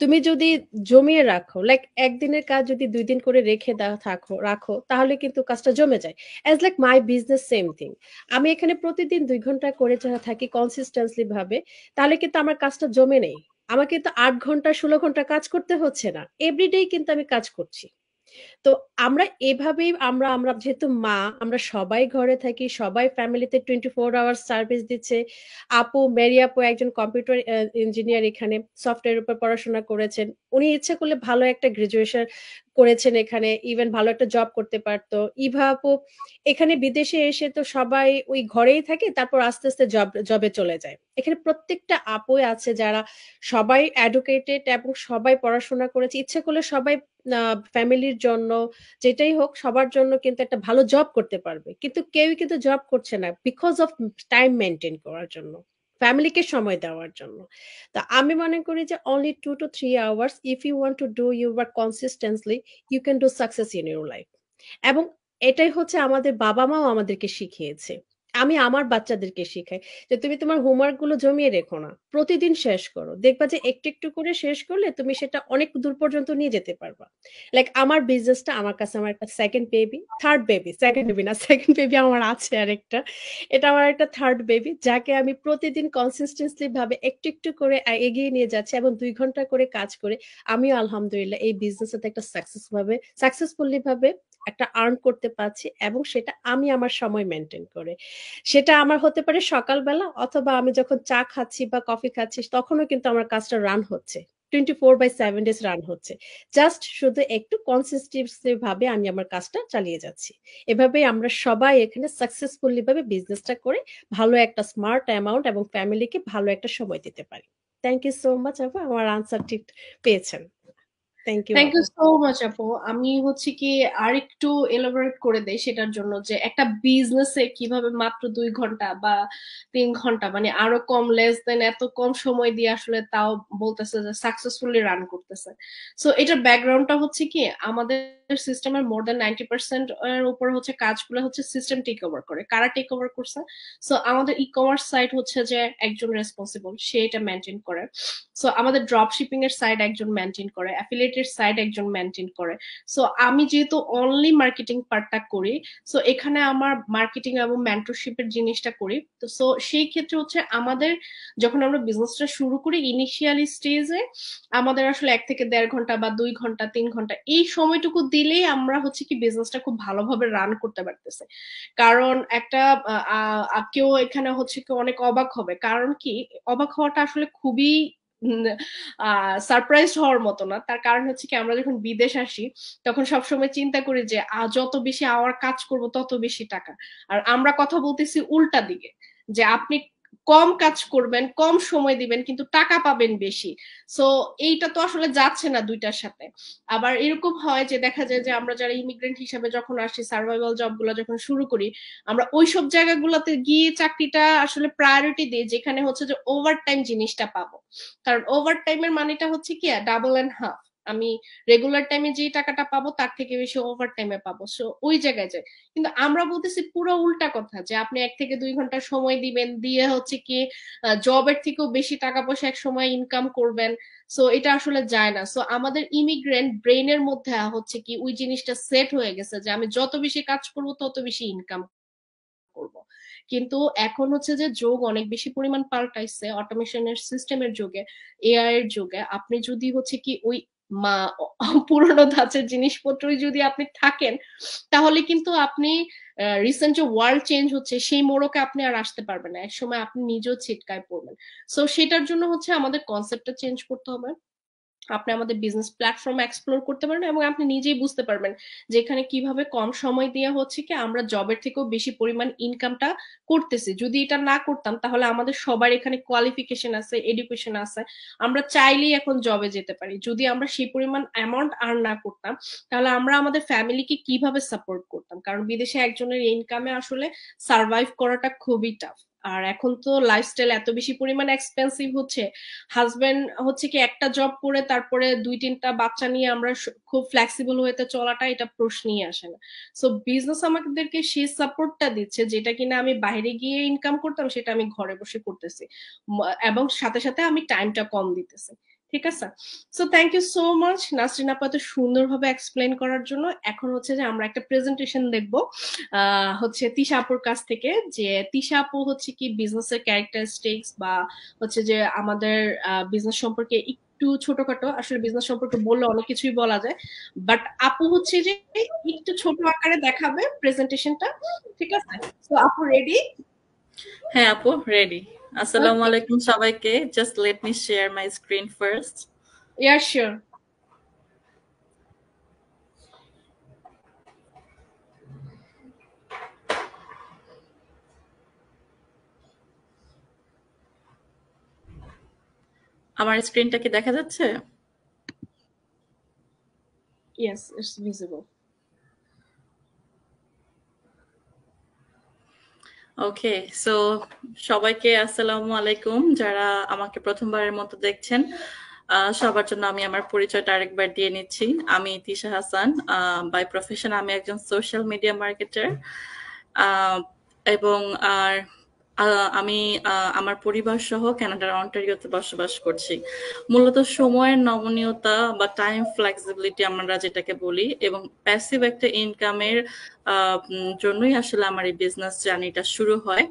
তুমি যদি জমিয়ে রাখো, লাইক একদিনের কাজ যদি 2 দিন করে রেখে রাখো, তাহলে কিন্তু কাজটা জমে যায়। As like my business, same thing. আমি এখানে প্রতিদিন 2 ঘন্টা করে থাকি কনসিস্টেন্টলি ভাবে, তাহলে কিন্তু আমার কাজটা জমে নেই। আমাকে তো 8 ঘন্টা 16 ঘন্টা কাজ করতে হচ্ছে না, এভরিডে কিন্তু আমি কাজ করছি। তো আমরা এভাবেই আমরা আমরা যেহেতু মা, আমরা সবাই ঘরে থাকি, সবাই ফ্যামিলিতে 24 আওয়ার সার্ভিস দিচ্ছে। মেরি আপু একজন কম্পিউটার ইঞ্জিনিয়ার, এখানে সফটওয়্যার উপর পড়াশোনা করেছেন। উনি ইচ্ছে করলে ভালো একটা গ্রাজুয়েশন করেছেন এখানে, ইভেন ভালো একটা জব করতে পারতো। ইভা আপু এখানে বিদেশে এসে তো সবাই ওই ঘরেই থাকে, তারপর আস্তে আস্তে জবে চলে যায়। এখানে প্রত্যেকটা আপুই আছে যারা সবাই এডুকেটেড এবং সবাই পড়াশোনা করেছে, ইচ্ছে করলে সবাই ফ্যামিলির জন্য, যেটাই হোক, সবার জন্য কিন্তু একটা ভালো জব করতে পারবে। কিন্তু কেউই কিন্তু জব করছে না বিকজ অফ টাইম মেনটেন করার জন্য, ফ্যামিলিকে সময় দেওয়ার জন্য। তা আমি মনে করি যে only 2 to 3 hours, if you want to do your work consistently, you can do success in your life. এবং এটাই হচ্ছে আমাদের বাবা মাও আমাদেরকে শিখিয়েছে। আমি আমার বাচ্চাদেরকে শিখাই যে তুমি তোমার হোমওয়ার্ক গুলো জমিয়ে রেখো না, প্রতিদিন শেষ করো। দেখবা যে একটু একটু করে শেষ করলে তুমি সেটা অনেক দূর পর্যন্ত নিয়ে যেতে পারবা। লাইক আমার বিজনেসটা আমার কাছে আমার একটা second baby, third baby, second baby না, সেকেন্ড বেবি আমার আছে আরেকটা। এটা আমার একটা থার্ড বেবি, যাকে আমি প্রতিদিন কনসিস্টেন্টলি ভাবে একটু একটু করে এগিয়ে নিয়ে যাচ্ছি, এবং 2 ঘন্টা করে কাজ করে আমিও আলহামদুলিল্লাহ এই বিজনেসটাতে একটা সাকসেসফুলি ভাবে একটা আর্ন করতে পারছি, এবং সেটা আমি আমার সময় মেনটেন করে। সেটা আমার হতে পারে সকালবেলা, অথবা আমি যখন চা খাচ্ছি বা কফি খাচ্ছি, তখনও কিন্তু আমার কাজটা রান হচ্ছে, 24/7 ডেজ রান হচ্ছে। জাস্ট শুধু একটু কনসিস্টেন্সি ভাবে আমি আমার কাজটা চালিয়ে যাচ্ছি। এভাবেই আমরা সবাই এখানে সাকসেসফুলি ভাবে বিজনেসটা করে ভালো একটা স্মার্ট অ্যামাউন্ট এবং ফ্যামিলিকে ভালো একটা সময় দিতে পারি। থ্যাংক ইউ সো মাচ আপু, আমার আনসার ঠিক পেয়েছেন। থ্যাংক ইউ থ্যাংক আপু। ইউ সো মাচ আপু। আমি হচ্ছে কি আর একটু এলাবোরেট করে দেই সেটার জন্য, যে একটা বিজনেসে কিভাবে মাত্র 2 ঘন্টা বা 3 ঘন্টা, মানে আরো কম, লেস দেন এত কম সময় দিয়ে আসলে তাও বলতেছে যে সাকসেসফুলি রান করতেছে। সো এটার ব্যাকগ্রাউন্ডটা হচ্ছে কি, আমাদের সিস্টেমের মোর দেন 90% এর উপর হচ্ছে কাজগুলো হচ্ছে সিস্টেম টেক ওভার করে। কারা টেক ওভার করছে? সো আমাদের ই কমার্স সাইট হচ্ছে যে একজন রেসপন্সিবল, সে এটা মেনটেন করে। সো আমাদের ড্রপ শিপিং এর সাইড একজন মেনটেন করে, অ্যাফিলিয়েট রিলেটেড সাইড একজন মেনটেন করে। সো আমি যেহেতু অনলি মার্কেটিং পার্টটা করি, সো এখানে আমার মার্কেটিং এবং মেন্টরশিপের জিনিসটা করি। তো সো সেই ক্ষেত্রে হচ্ছে আমাদের যখন আমরা বিজনেসটা শুরু করি ইনিশিয়ালি স্টেজে আমাদের আসলে 1 থেকে 1.5 ঘন্টা বা 2 ঘন্টা 3 ঘন্টা এই সময়টুকু দিলেই আমরা হচ্ছে কি বিজনেসটা খুব ভালোভাবে রান করতে পারতেছে। কারণ একটা কেউ এখানে হচ্ছে কি অনেক অবাক হবে, কারণ কি অবাক হওয়াটা আসলে খুবই সারপ্রাইজ হওয়ার মতো না। তার কারণ হচ্ছে কি আমরা যখন বিদেশ আসি তখন সবসময় চিন্তা করি যে যত বেশি আওয়ার কাজ করব তত বেশি টাকা, আর আমরা কথা বলতেছি উল্টা দিকে, যে আপনি কম কাজ করবেন কম সময় দিবেন কিন্তু টাকা পাবেন বেশি। সো এইটা তো আসলে যাচ্ছে না দুইটার সাথে। আবার এরকম হয় যে দেখা যায় যে আমরা যারা ইমিগ্রেন্ট হিসাবে যখন আসি সার্ভাইভাল জবগুলো যখন শুরু করি আমরা ওইসব জায়গাগুলোতে গিয়ে চাকরিটা আসলে প্রায়োরিটি দিই যেখানে হচ্ছে যে ওভার টাইম জিনিসটা পাবো। কারণ ওভার টাইমের মানেটা হচ্ছে কি ডাবল এন্ড হাফ, আমি রেগুলার টাইমে যে টাকাটা পাবো তার থেকে বেশি ওভার টাইমে পাবো, সো ওই জায়গায় যায়। কিন্তু আমরা বলতেছি পুরো উল্টা কথা, যে আপনি 1 থেকে 2 ঘন্টা সময় দিবেন, দিয়ে হচ্ছে কি জবের থেকেও বেশি টাকা পয়সা এক সময় ইনকাম করবেন। সো এটা আসলে যায় না। সো আমাদের ইমিগ্রেন্ট ব্রেনের মধ্যে হচ্ছে কি ওই জিনিসটা সেট হয়ে গেছে যে আমি যত বেশি কাজ করব তত বেশি ইনকাম করব। কিন্তু এখন হচ্ছে যে যোগ অনেক বেশি পরিমাণ পাল্টাইছে অটোমেশনের সিস্টেমের যুগে, এআই এর যুগে। আপনি যদি হচ্ছে কি ওই পুরোনো ধাঁচের জিনিসপত্রই যদি আপনি থাকেন তাহলে কিন্তু আপনি রিসেন্ট যে ওয়ার্ল্ড চেঞ্জ হচ্ছে সেই মোড়কে আপনি আর আসতে পারবেন না, একসময় আপনি নিজেও ছিটকায় পড়বেন। সো সেটার জন্য হচ্ছে আমাদের কনসেপ্টটা চেঞ্জ করতে হবে। আপনি আমাদের বিজনেস প্ল্যাটফর্ম এক্সপ্লোর করতে পারেন এবং আপনি নিজেই বুঝতে পারবেন যে এখানে কিভাবে কম সময় দিয়ে হচ্ছে কি আমরা জবের থেকেও বেশি পরিমাণ ইনকামটা করতেছি। যদি এটা না করতাম তাহলে আমাদের সবার এখানে কোয়ালিফিকেশন আছে, এডুকেশন আছে, আমরা চাইলেই এখন জবে যেতে পারি। যদি আমরা সেই পরিমাণ অ্যামাউন্ট আর্ন না করতাম তাহলে আমরা আমাদের ফ্যামিলিকে কিভাবে সাপোর্ট করতাম, কারণ বিদেশে একজনের ইনকামে আসলে সার্ভাইভ করাটা খুবই টাফ। আর এখন তো লাইফস্টাইল এত বেশি পরিমাণ এক্সপেন্সিভ হচ্ছে, হাজবেন্ড হচ্ছে কি একটা জব করে তারপরে 2-3টা বাচ্চা নিয়ে আমরা খুব ফ্লেক্সিবল হতে চলাটা এটা প্রশ্নই আসে না। সো বিজনেস আমাদেরকে সেই সাপোর্টটা দিচ্ছে যেটা কিনা আমি বাইরে গিয়ে ইনকাম করতাম সেটা আমি ঘরে বসে করতেছি, এবং সাথে সাথে আমি টাইমটা কম দিতেছি। ঠিক আছে, so thank you so much Nasrin আপা এত সুন্দরভাবে এক্সপ্লেন করার জন্য। এখন হচ্ছে যে আমরা একটা প্রেজেন্টেশন দেখব হচ্ছে তিশা আপুর কাছ থেকে, যে তিশা আপু হচ্ছে কি বিজনেসের ক্যারেক্টারিস্টিক্স বা হচ্ছে যে আমাদের বিজনেস সম্পর্কে একটু ছোটখাটো, আসলে বিজনেস সম্পর্কে বললে অনেক কিছুই বলা যায়, বাট আপু হচ্ছে যে একটু ছোট আকারে দেখাবে প্রেজেন্টেশনটা। ঠিক আছে, তো আপু রেডি? হ্যাঁ আপু, রেডি। আসসালামু আলাইকুম সবাইকে। Just let me share my screen first. Yeah sure. আমার স্ক্রিনটা কি দেখা যাচ্ছে? Yes, it's visible. Okay, so সবাইকে আসসালামু আলাইকুম। যারা আমাকে প্রথমবারের মতো দেখছেন সবার জন্য আমি আমার পরিচয়টা আরেকবার দিয়ে নিচ্ছি। আমি তিশা হাসান, বাই প্রফেশন আমি একজন সোশ্যাল মিডিয়া মার্কেটার, এবং আমি আমার পরিবার সহ কানাডার অন্টারিওতে বসবাস করছি। মূলত সময়ের নমনীয়তা বা টাইম ফ্লেক্সিবিলিটি আমরা যেটাকে বলি এবং প্যাসিভ একটা ইনকামের জন্যই আসলে আমার এই বিজনেস জার্নিটা শুরু হয়।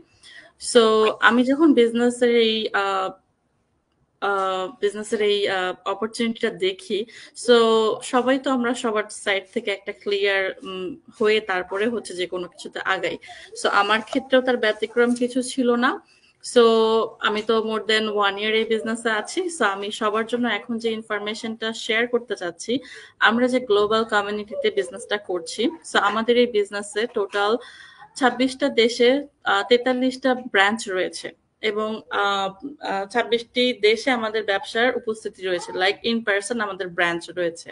সো আমি যখন বিজনেসের এই অপরচুনিটিটা দেখি, সো সবাই তো আমরা সবার সাইড থেকে একটা ক্লিয়ার হয়ে তারপরে হচ্ছে যে কোনো কিছুতে আগাই। সো আমার ক্ষেত্রেও তার ব্যতিক্রম কিছু ছিল না। সো আমি তো মোর দেন 1 ইয়ার এই বিজনেসে আছি। সো আমি সবার জন্য এখন যে ইনফরমেশনটা শেয়ার করতে চাচ্ছি, আমরা যে গ্লোবাল কমিউনিটিতে বিজনেসটা করছি, সো আমাদের এই বিজনেসে টোটাল 26টা দেশে 43টা ব্রাঞ্চ রয়েছে এবং 26টি দেশে আমাদের ব্যবসার উপস্থিতি রয়েছে, লাইক ইন পার্সন আমাদের ব্রাঞ্চ রয়েছে।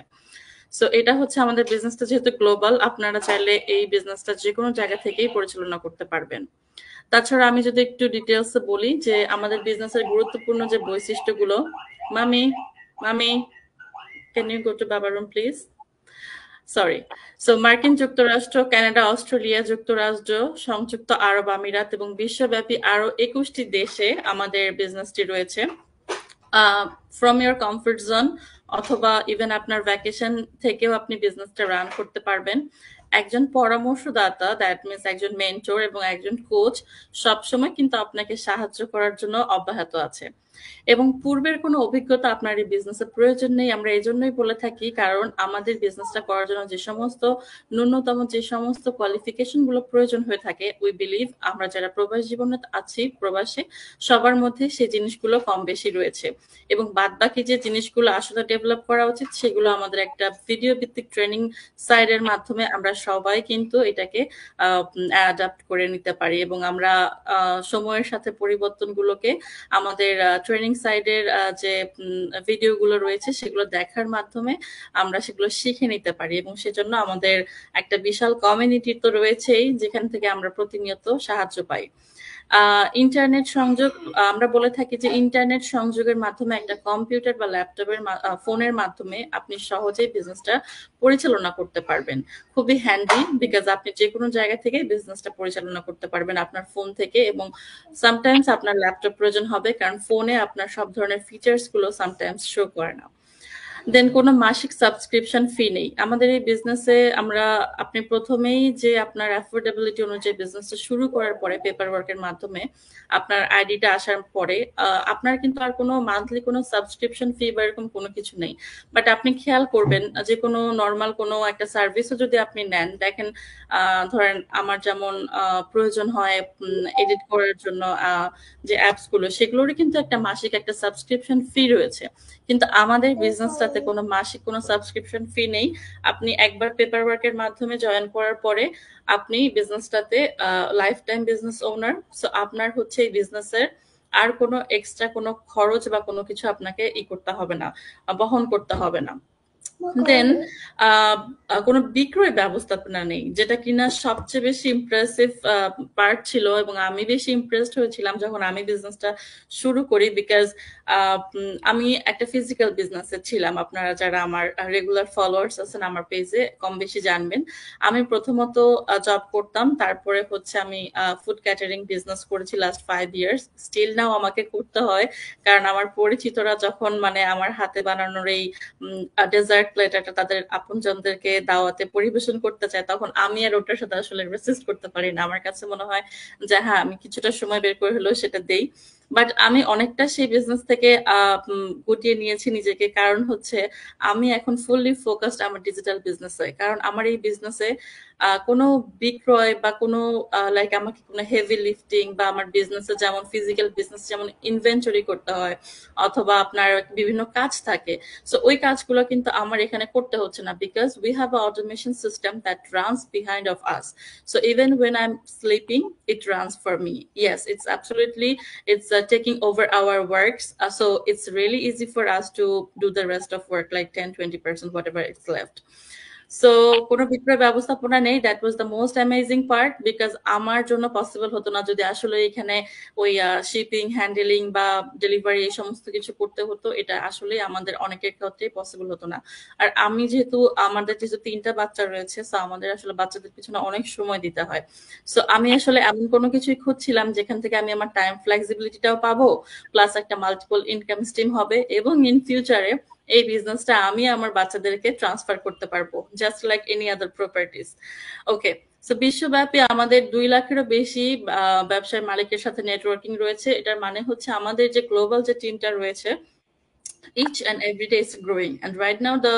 সো এটা হচ্ছে আমাদের বিজনেসটা যেহেতু গ্লোবাল, আপনারা চাইলে এই বিজনেসটা যে কোনো জায়গা থেকেই পরিচালনা করতে পারবেন। তাছাড়া আমি যদি একটু ডিটেলসে বলি যে আমাদের বিজনেসের গুরুত্বপূর্ণ যে বৈশিষ্ট্যগুলো, মামি ক্যান ইউ গো টু বাবা রুম প্লিজ? সরি। সো মার্কিন যুক্তরাষ্ট্র, কানাডা, অস্ট্রেলিয়া, যুক্তরাজ্য, সংযুক্ত আরব আমিরাত এবং বিশ্বব্যাপী আরো 21টি দেশে আমাদের বিজনেসটি রয়েছে। ফ্রম ইয়োর কমফর্ট জোন অথবা ইভেন আপনার ভ্যাকেশন থেকেও আপনি বিজনেসটা রান করতে পারবেন। একজন পরামর্শদাতা, দ্যাট মিনস একজন মেন্টর এবং একজন কোচ সবসময় কিন্তু আপনাকে সাহায্য করার জন্য অব্যাহত আছে। এবং পূর্বের কোনো অভিজ্ঞতা আপনার এই বিজনেসের প্রয়োজন নেই। আমরা এই জন্যই বলে থাকি, কারণ আমাদের বিজনেসটা করার জন্য যে সমস্ত ন্যূনতম যে সমস্ত কোয়ালিফিকেশন গুলো প্রয়োজন হয়ে থাকে, উই বিলিভ আমরা যারা প্রবাস জীবনে আছি, প্রবাসে, সবার মধ্যে সেই জিনিসগুলো কম বেশি রয়েছে। এবং বাদ বাকি যে জিনিসগুলো আসলে ডেভেলপ করা উচিত, সেগুলো আমাদের একটা ভিডিও ভিত্তিক ট্রেনিং সাইটের মাধ্যমে আমরা সবাই কিন্তু এটাকে অ্যাডাপ্ট করে নিতে পারি। এবং আমরা সময়ের সাথে পরিবর্তনগুলোকে আমাদের ট্রেনিং সাইটের যে ভিডিওগুলো রয়েছে সেগুলো দেখার মাধ্যমে আমরা সেগুলো শিখে নিতে পারি। এবং সেজন্য আমাদের একটা বিশাল কমিউনিটি তো রয়েছেই, যেখান থেকে আমরা প্রতিনিয়ত সাহায্য পাই। ইন্টারনেট সংযোগ, আমরা বলে থাকি যে ইন্টারনেট সংযোগের মাধ্যমে একটা কম্পিউটার বা ল্যাপটপের ফোনের মাধ্যমে আপনি সহজেই বিজনেসটা পরিচালনা করতে পারবেন। খুবই হ্যান্ডি, বিকজ আপনি যে কোনো জায়গা থেকে বিজনেসটা পরিচালনা করতে পারবেন আপনার ফোন থেকে। এবং সামটাইমস আপনার ল্যাপটপ প্রয়োজন হবে, কারণ ফোনে আপনার সব ধরনের ফিচার্স গুলো সামটাইমস শো করে না। দেন কোনো মাসিক সাবস্ক্রিপশন ফি নেই আমাদের এই বিজনেসে। আপনি প্রথমেই যে আপনার অ্যাফোর্ডেবিলিটি অনুযায়ী বিজনেসটা শুরু করার পরে পেপার ওয়ার্কের মাধ্যমে আপনার আইডিটা আসার পরে আপনার কিন্তু আর কোনো মান্থলি কোনো সাবস্ক্রিপশন ফি বা এরকম কোনো কিছু নেই। বাট আপনি খেয়াল করবেন যে কোনো নর্মাল কোনো একটা সার্ভিসও যদি আপনি নেন, দেখেন ধরেন আমার যেমন প্রয়োজন হয় এডিট করার জন্য যে অ্যাপস গুলো, সেগুলোরই কিন্তু একটা মাসিক একটা সাবস্ক্রিপশন ফি রয়েছে। কিন্তু আমাদের বিজনেসটাতে কোনো মাসিক কোনো সাবস্ক্রিপশন ফি নেই। আপনি একবার পেপার ওয়ার্কের মাধ্যমে জয়েন করার পরে আপনি বিজনেসটাতে life time business owner. So আপনার হচ্ছে এই বিজনেসের আর কোনো এক্সট্রা কোনো খরচ বা কোনো কিছু আপনাকে করতে হবে না, বহন করতে হবে না। দেন কোনো বিক্রয় ব্যবস্থাপনা নেই, যেটা কিনা সবচেয়ে বেশি ইমপ্রেসিভ পার্ট ছিল। এবং আমি বেশি ইমপ্রেসড হয়েছিলাম যখন আমি বিজনেসটা শুরু করি, বিকজ আমি একটা ফিজিক্যাল বিজনেসে ছিলাম। আপনারা যারা আমার রেগুলার ফলোয়ার্স আছেন আমার পেজে কম বেশি জানবেন। আমি প্রথমত জব করতাম, তারপরে হচ্ছে আমি ফুড ক্যাটারিং বিজনেস করেছি লাস্ট 5 years। স্টিল নাও আমাকে করতে হয়, কারণ আমার পরিচিতরা যখন মানে আমার হাতে বানানোর এই ডেজার্ট প্লেটারটা তাদের আপনজনদেরকে দাওয়াতে পরিবেশন করতে চায়, তখন আমি আর ওটার সাথে আসলে রেসিস্ট করতে পারি না। আমার কাছে মনে হয় যে হ্যাঁ, আমি কিছুটা সময় বের করে হলেও সেটা দেই। বাট আমি অনেকটা সেই বিজনেস থেকে গুটিয়ে নিয়েছি নিজেকে, কারণ হচ্ছে আমি এখন ফুললি ফোকাসড আমার ডিজিটাল বিজনেসে। কারণ আমার এই বিজনেসে কোনো বিক্রয় বা কোনো লাইক আমাকে কোনো হেভি লিফটিং বা আমার বিজনেসে যেমন ফিজিক্যাল বিজনেস যেমন ইনভেন্টরি করতে হয় অথবা আপনার বিভিন্ন কাজ থাকে, সো ওই কাজগুলো কিন্তু আমার এখানে করতে হচ্ছে না, because we have a automation system that runs behind of us. So even when I'm sleeping, it runs for me. Yes, it's absolutely, it's taking over our works. So it's really easy for us to do the rest of work, like 10-20%, whatever it's left. So কোনো বিক্রয় ব্যবস্থাপনা নেই। That was the most amazing part, because আমার জন্য possible হতো না যদি আসলে এখানে ওই শিপিং, হ্যান্ডেলিং বা ডেলিভারি এই সমস্ত কিছু করতে হতো। এটা আসলে আমাদের অনেকের ক্ষেত্রেই পসিবল হতো না। আর আমি যেহেতু আমাদের যেহেতু 3টা বাচ্চা রয়েছে, সো আমাদের আসলে বাচ্চাদের পিছনে অনেক সময় দিতে হয়। সো আমি আসলে এমন কোনো কিছুই খুঁজছিলাম যেখান থেকে আমি আমার টাইম ফ্লেক্সিবিলিটিটাও পাবো, প্লাস একটা মাল্টিপল ইনকাম স্ট্রিম হবে, এবং ইন ফিউচারে এই বিজনেসটা আমি আমার বাচ্চাদেরকে ট্রান্সফার করতে পারবো, just like any other properties. Okay, so বিশ্বব্যাপী আমাদের 2 লাখেরও বেশি ব্যবসায়ী মালিকের সাথে নেটওয়ার্কিং রয়েছে। এটার মানে হচ্ছে আমাদের যে গ্লোবাল যে টিমটা রয়েছে, each and every day is growing, and right now the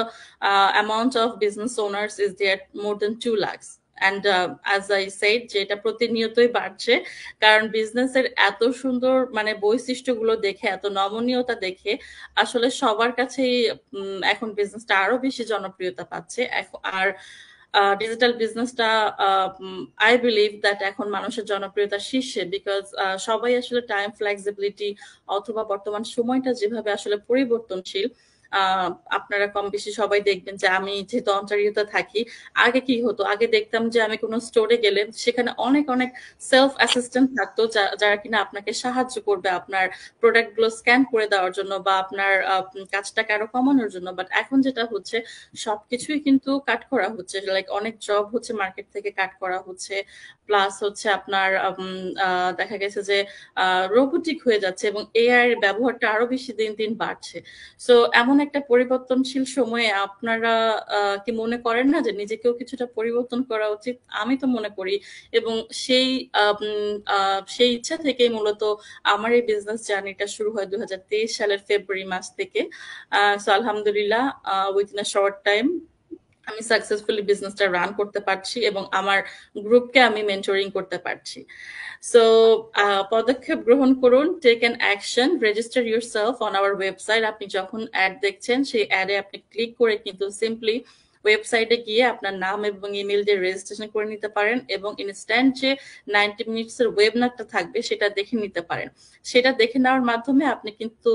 amount of business owners is there more than 2 lakhs. And as I said, যে এটা প্রতিনিয়তই বাড়ছে, কারণ বিজনেসের এত সুন্দর মানে বৈশিষ্ট্যগুলো দেখে, এত নমনীয়তা দেখে আসলে সবার কাছেই এখন বিজনেসটা আরো বেশি জনপ্রিয়তা পাচ্ছে। আর ডিজিটাল বিজনেসটা আই বিলিভ দ্যাট এখন মানুষের জনপ্রিয়তার শীর্ষে, বিকজ সবাই আসলে টাইম ফ্লেক্সিবিলিটি অথবা বর্তমান সময়টা যেভাবে আসলে পরিবর্তনশীল, আপনারা কম বেশি সবাই দেখবেন যে আমি যেহেতু অন্টারিওতে থাকি, আগে কি হতো, আগে দেখতাম যে আমি কোনো স্টোরে গেলে সেখানে অনেক অনেক সেলফ অ্যাসিস্ট্যান্ট থাকতো যারা কিনা আপনাকে সাহায্য করবে আপনার প্রোডাক্ট গুলো স্ক্যান করে দেওয়ার জন্য বা আপনার কাজটাকে আরো কমানোর জন্য। বাট এখন যেটা হচ্ছে সবকিছুই কিন্তু কাট করা হচ্ছে, লাইক অনেক জব হচ্ছে মার্কেট থেকে কাট করা হচ্ছে, প্লাস হচ্ছে আপনার দেখা গেছে যে রোবোটিক হয়ে যাচ্ছে এবং এআই এর ব্যবহারটা আরো বেশি দিন দিন বাড়ছে। সো এমন একটা পরিবর্তনশীল সময়ে আপনারা কি মনে করেন না যে নিজেকেও কিছুটা পরিবর্তন করা উচিত? আমি তো মনে করি, এবং সেই সেই ইচ্ছা থেকেই মূলত আমার এই বিজনেস জার্নিটা শুরু হয় 2023 সালের ফেব্রুয়ারি মাস থেকে। সো আলহামদুলিল্লাহ উইথিন আ শর্ট টাইম আমি সাকসেসফুলি বিজনেসটা রান করতে পারছি এবং আমার গ্রুপকে আমি মেন্টরিং করতে পারছি। সো পদক্ষেপ গ্রহণ করুন, take an action, register yourself on our website. আপনি যখন অ্যাড দেখছেন সেই অ্যাডে আপনি ক্লিক করে কিন্তু সিম্পলি ওয়েবসাইটে গিয়ে আপনার নাম এবং ইমেল দিয়ে রেজিস্ট্রেশন করে নিতে পারেন এবং ইনস্ট্যান্ট যে 90 মিনিটসের ওয়েবিনারটা থাকবে সেটা দেখে নিতে পারেন। সেটা দেখে নেওয়ার মাধ্যমে আপনি কিন্তু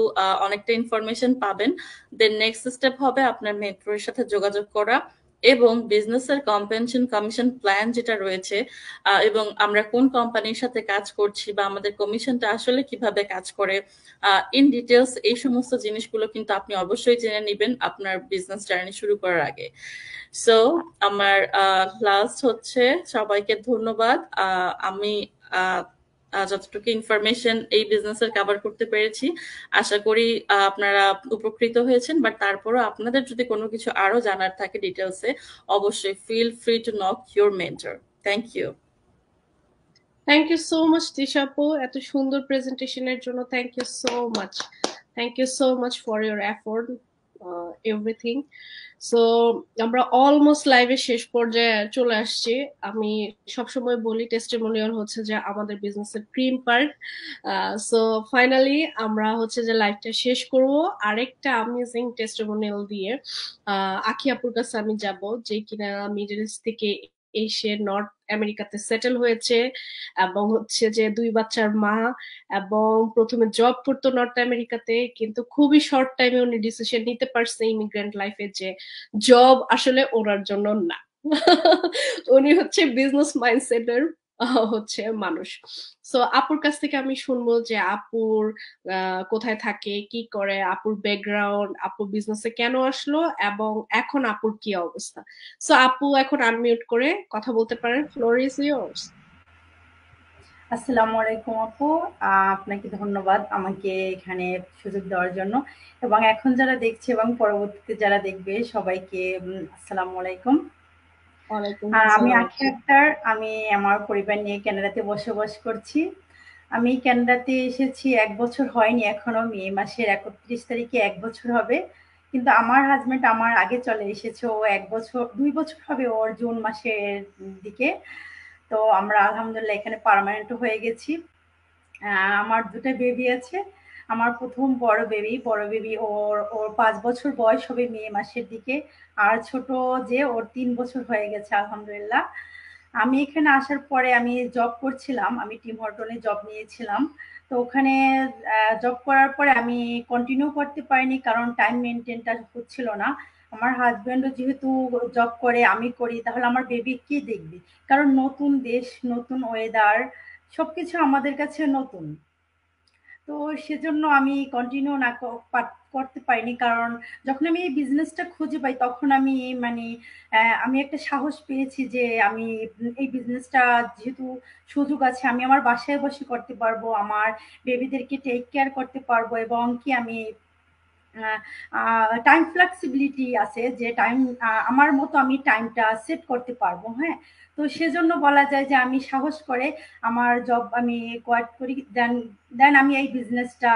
অনেকটা ইনফরমেশন পাবেন। দেন নেক্সট স্টেপ হবে আপনার মেন্টরের সাথে যোগাযোগ করা এবং বিজনেসের কম্পেনশন কমিশন প্ল্যান যেটা রয়েছে এবং আমরা কোন কোম্পানির সাথে কাজ করছি বা আমাদের কমিশনটা আসলে কিভাবে কাজ করে ইন ডিটেলস, এই সমস্ত জিনিসগুলো কিন্তু আপনি অবশ্যই জেনে নেবেন আপনার বিজনেস জার্নি শুরু করার আগে। সো আমার লাস্ট হচ্ছে সবাইকে ধন্যবাদ। আমি যতটুকু ইনফরমেশন এই বিজনেসের কভার করতে পেরেছি আশা করি আপনারা উপকৃত হয়েছেন, বাট তারপরও আপনাদের যদি কোনো কিছু আরো জানার থাকে ডিটেলসে অবশ্যই feel free to knock your mentor. Thank you. Thank you so much দিশাপু, এত সুন্দর প্রেজেন্টেশনের জন্য thank you so much. Thank you so much for your effort everything. So আমরা অলমোস্ট লাইভের শেষ পর্যায়ে চলে আসছি। আমি সবসময় বলি টেস্টিমোনিয়াল হচ্ছে যে আমাদের বিজনেসের ক্রিম পার্ট। সো ফাইনালি আমরা হচ্ছে যে লাইভটা শেষ করব আরেকটা অ্যামেজিং টেস্টিমোনিয়াল দিয়ে। আখি আপুর কাছে আমি যাব, যে কিনা মিডল ইস্ট থেকে এসে নর্থ আমেরিকাতে সেটেল হয়েছে এবং হচ্ছে যে 2 বাচ্চার মা, এবং প্রথমে জব করতো নর্থ আমেরিকাতে, কিন্তু খুবই শর্ট টাইমে উনি ডিসিশন নিতে পারছে ইমিগ্রেন্ট লাইফে যে জব আসলে ওনার জন্য না। উনি হচ্ছে বিজনেস মাইন্ডসেটের হচ্ছে মানুষ। সো আপুর কাছ থেকে আমি শুনবো যে আপুর কোথায় থাকে, কি করে, আপুর ব্যাকগ্রাউন্ড, আপু বিজনেসে কেন আসলো এবং এখন আপুর কি অবস্থা। সো আপু এখন আনমিউট করে কথা বলতে পারেন, ফ্লোর ইজ ইয়োর্স। আসসালামু আলাইকুম আপু, আপনাকে ধন্যবাদ আমাকে এখানে সুযোগ দেওয়ার জন্য, এবং এখন যারা দেখছে এবং পরবর্তীতে যারা দেখবে সবাইকে আসসালামু আলাইকুম। আমি আখি আক্তার, আমি আমার পরিবার নিয়ে কানাডাতে বসবাস করছি। আমি কানাডাতে এসেছি 1 বছর হয়নি এখনো, মে মাসের 31 তারিখে 1 বছর হবে। কিন্তু আমার হাজবেন্ড আমার আগে চলে এসেছে, ও 2 বছর হবে ওর জুন মাসের দিকে। তো আমরা আলহামদুলিল্লাহ এখানে পার্মানেন্ট হয়ে গেছি। আমার 2টা বেবি আছে। আমার প্রথম বড় বেবি ওর 5 বছর বয়স হবে মে মাসের দিকে, আর ছোট যে ওর 3 বছর হয়ে গেছে আলহামদুলিল্লাহ। আমি এখানে আসার পরে আমি জব করছিলাম, আমি টিম হর্টনে জব নিয়েছিলাম। তো ওখানে জব করার পরে আমি কন্টিনিউ করতে পারিনি, কারণ টাইম মেনটেনটা হচ্ছিল না। আমার হাজব্যান্ডও যেহেতু জব করে, আমি করি, তাহলে আমার বেবি কি দেখবে, কারণ নতুন দেশ, নতুন ওয়েদার, সবকিছু আমাদের কাছে নতুন। তো সেজন্য আমি কন্টিনিউ না করতে পারিনি, কারণ যখন আমি এই বিজনেসটা খুঁজে পাই তখন আমি মানে আমি একটা সাহস পেয়েছি যে আমি এই বিজনেসটা যেহেতু সুযোগ আছে, আমি আমার বাসায় বসে করতে পারবো, আমার বেবিদেরকে টেক কেয়ার করতে পারবো, এবং কি আমি টাইম ফ্লেক্সিবিলিটি আছে যে টাইম আমার মতো আমি টাইমটা সেট করতে পারবো। হ্যাঁ, তো সেজন্য বলা যায় যে আমি সাহস করে আমার জব আমি কোয়াইট করি, দেন আমি এই বিজনেসটা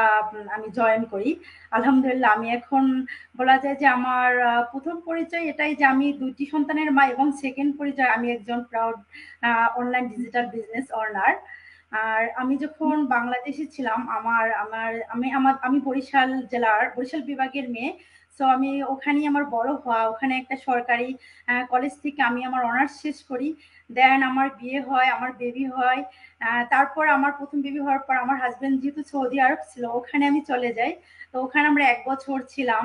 আমি জয়েন করি। আলহামদুলিল্লাহ আমি এখন বলা যায় যে আমার প্রথম পরিচয় এটাই যে আমি 2টি সন্তানের মা, এবং সেকেন্ড পরিচয় আমি একজন proud online digital business owner. আর আমি যখন বাংলাদেশে ছিলাম, আমি বরিশাল বিভাগের মেয়ে। সো আমি ওখানেই আমার বড় হওয়া, ওখানে একটা সরকারি কলেজ থেকে আমি আমার অনার্স শেষ করি। দেন আমার বিয়ে হয়, আমার বেবি হয়। তারপর আমার প্রথম বেবি হওয়ার পর আমার হাজবেন্ড যেহেতু সৌদি আরব ছিল, ওখানে আমি চলে যাই। তো ওখানে আমরা 1 বছর ছিলাম।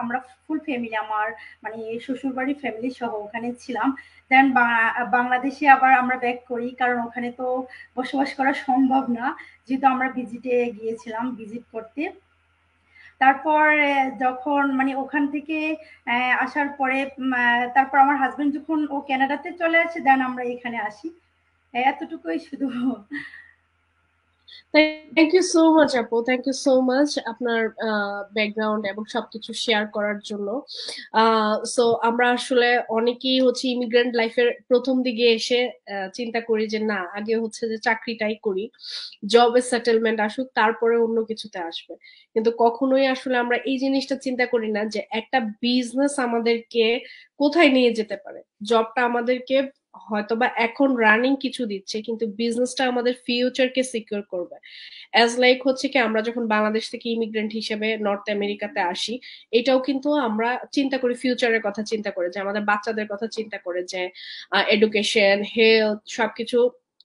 আমরা ফুল ফ্যামিলি, আমার মানে শ্বশুরবাড়ির ফ্যামিলি সহ ওখানে ছিলাম। দেন বাংলাদেশে আবার আমরা ব্যাক করি, কারণ ওখানে তো বসবাস করা সম্ভব না, যেহেতু আমরা ভিজিটে গিয়েছিলাম ভিজিট করতে। তারপর যখন মানে ওখান থেকে আসার পরে তারপর আমার হাজবেন্ড যখন ও কানাডাতে চলে আসে, দেন আমরা এখানে আসি। এতটুকুই শুধু। থ্যাংক ইউ সো মাচ আপু, থ্যাংক ইউ সো মাচ আপনার ব্যাকগ্রাউন্ড এবং সবকিছু শেয়ার করার জন্য। সো আমরা আসলে অনেকেই হচ্ছে ইমিগ্রেন্ট লাইফের প্রথম দিকে এসে চিন্তা করি যে না, আগে হচ্ছে যে চাকরিটাই করি, জবে সেটেলমেন্ট আসুক, তারপরে অন্য কিছুতে আসবে। কিন্তু কখনোই আসলে আমরা এই জিনিসটা চিন্তা করি না যে একটা বিজনেস আমাদেরকে কোথায় নিয়ে যেতে পারে। জবটা আমাদেরকে হয়তোবা এখন রানিং কিছু দিচ্ছে, কিন্তু বিজনেসটা আমাদের ফিউচারকে সিকিউর করবে। অ্যাজ লাইক হচ্ছে কি, আমরা যখন বাংলাদেশ থেকে ইমিগ্রেন্ট হিসেবে নর্থ আমেরিকাতে আসি, এটাও কিন্তু আমরা চিন্তা করি ফিউচারের কথা চিন্তা করে, যে আমাদের বাচ্চাদের কথা চিন্তা করে, যে এডুকেশন, হেলথ সবকিছু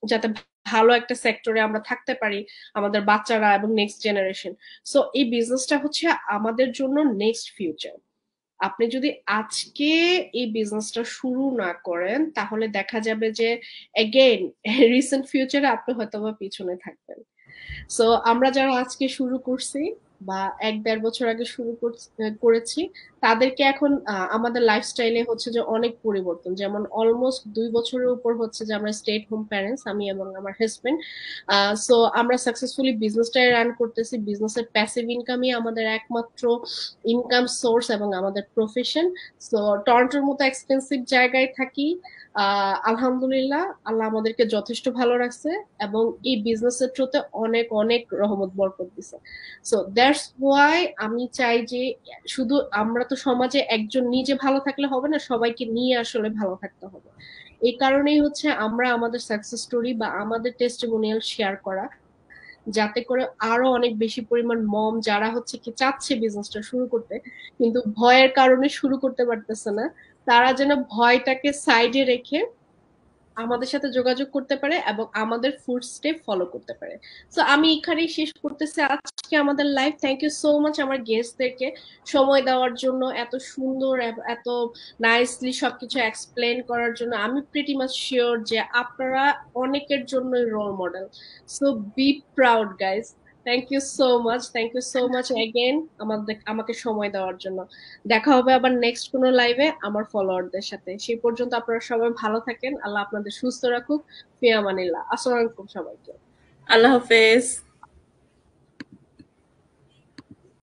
যাতে ভালো একটা সেক্টরে আমরা থাকতে পারি, আমাদের বাচ্চারা এবং নেক্সট জেনারেশন। সো এই বিজনেসটা হচ্ছে আমাদের জন্য নেক্সট ফিউচার। আপনি যদি আজকে এই বিজনেসটা শুরু না করেন, তাহলে দেখা যাবে যে এগেইন রিসেন্ট ফিউচারে আপনি হয়তোবা পিছনে থাকবেন। সো আমরা যারা আজকে শুরু করছি বা 1-1.5 বছর আগে শুরু করেছি, তাদেরকে এখন আমাদের লাইফস্টাইলে হচ্ছে যে অনেক পরিবর্তন। যেমন অলমোস্ট 2 বছরের উপর হচ্ছে যে আমরা স্টে এট হোম প্যারেন্টস, আমি এবং আমার হাজবেন্ড। সো আমরা সাকসেসফুলি বিজনেসটাই রান করতেছি। বিজনেসের প্যাসিভ ইনকামই আমাদের একমাত্র ইনকাম সোর্স এবং আমাদের প্রফেশন। সো টরন্টোর মতো এক্সপেন্সিভ জায়গায় থাকি, আলহামদুলিল্লাহ আল্লাহ আমাদেরকে যথেষ্ট ভালো রাখছে এবং এই বিজনেসের থ্রুতে অনেক অনেক রহমত বরকত দিছে। সো দ্যাটস ওয়াই আমি চাই যে শুধু আমরা তো সমাজে একজন নিজে ভালো থাকলে হবে না, সবাইকে নিয়ে আসলে ভালো থাকতে হবে। এই কারণেই হচ্ছে আমরা আমাদের সাকসেস স্টোরি বা আমাদের টেস্টিমোনিয়াল শেয়ার করা, যাতে করে আরো অনেক বেশি পরিমাণ মম যারা হচ্ছে কি চাচ্ছে বিজনেসটা শুরু করতে, কিন্তু ভয়ের কারণে শুরু করতে পারতেছে না, তারা যেন ভয়টাকে সাইডে রেখে আমাদের সাথে যোগাযোগ করতে পারে এবং আমাদের ফুড স্টেপ ফলো করতে পারে। সো আমি এখানেই শেষ করতেছি আজকে আমাদের live. Thank you so much আমার গেস্টদেরকে সময় দেওয়ার জন্য, এত সুন্দর এত নাইসলি সবকিছু এক্সপ্লেন করার জন্য। আমি প্রিটি মাচ শিওর যে আপনারা অনেকের জন্যই role model. So be proud guys. Thank you so much, thank you so much again আমাকে সময় দেওয়ার জন্য। দেখা হবে আবার নেক্সট কোনো লাইভে আমার ফলোয়ারদের সাথে। সেই পর্যন্ত আপনারা সবাই ভালো থাকেন, আল্লাহ আপনাদের সুস্থ রাখুক। ফি আমানিল্লাহ। আসসালামু আলাইকুম সবাইকে। আল্লাহ হাফেজ।